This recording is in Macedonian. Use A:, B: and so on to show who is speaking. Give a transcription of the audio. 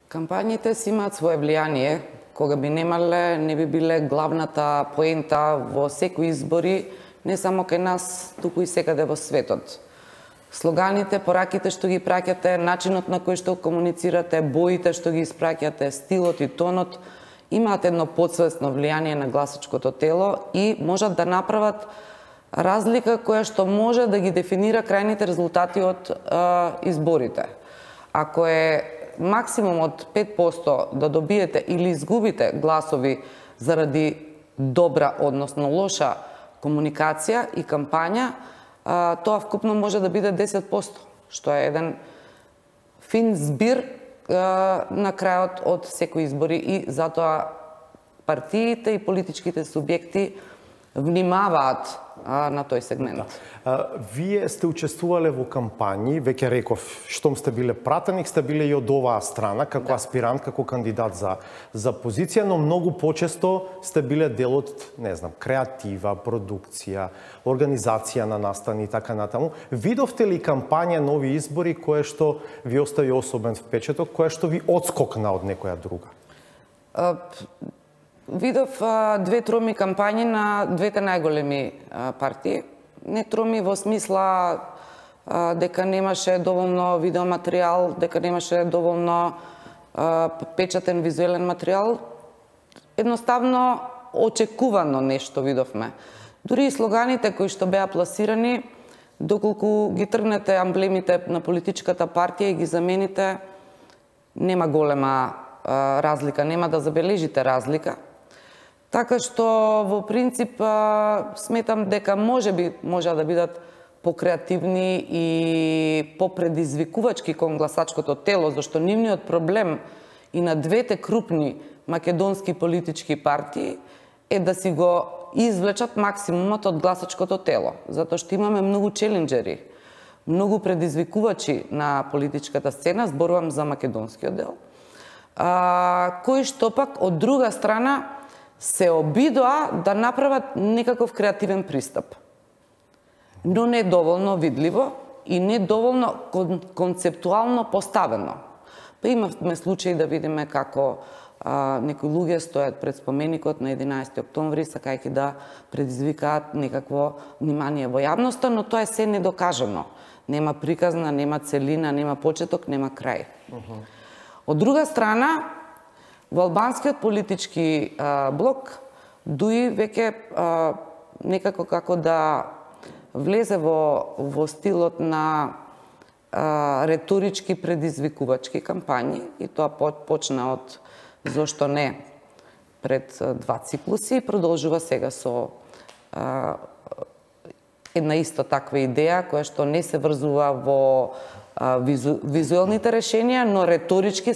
A: Кампањите си имаат свое влијание, кога би немале, не би биле главната поента во секои избори, не само кај нас, туку и секаде во светот. Слоганите, пораките што ги праќате, начинот на кој што комуницирате, боите што ги испраќате, стилот и тонот, имаат едно подсвесно влијание на гласачкото тело и можат да направат разлика која што може да ги дефинира крајните резултати од изборите. Ако е максимум од 5% да добиете или изгубите гласови заради добра, односно лоша комуникација и кампања, тоа вкупно може да биде 10%, што е еден фин збир на крајот од секои избори и затоа партиите и политичките субјекти внимаваат на тој сегмент.
B: Вие сте учествувале во кампањи, веќе реков, штом сте биле пратеник, сте биле и од оваа страна, како аспирант, како кандидат за позиција, но многу почесто сте биле дел од, не знам, креатива, продукција, организација на настани и така натаму. Видовте ли кампања на овие избори кое што ви остави особен впечаток, кое што ви одскокна од некоја друга?
A: Видов две троми кампањи на двете најголеми партии. Не троми во смисла дека немаше доволно видеоматеријал, дека немаше доволно печатен визуелен материјал. Едноставно очекувано нешто видовме. Дури и слоганите кои што беа пласирани, доколку ги тргнете амблемите на политичката партија и ги замените, нема голема разлика, нема да забележите разлика. Така што во принцип сметам дека може да бидат покреативни и попредизвикувачки кон гласачкото тело, зашто нивниот проблем и на двете крупни македонски политички партии е да си го извлечат максимумот од гласачкото тело, затоа што имаме многу челенџери, многу предизвикувачи на политичката сцена, зборувам за македонскиот дел, кои што пак од друга страна се обидоа да направат некаков креативен пристап. Но не доволно видливо и не доволно концептуално поставено. Па имавме случаи да видиме како некои луѓе стојат пред споменикот на 11 октомври, сакајќи да предизвикаат некакво внимание во јавноста, но тоа е се недокажано. Нема приказна, нема целина, нема почеток, нема крај. Од друга страна, во албанскиот политички блок дуи веќе некако како да влезе во стилот на реторички предизвикувачки кампањи и тоа почна од зошто не пред 2 циклуси и продолжува сега со една исто таква идеја која што не се врзува во визуелните решенија, но реторички се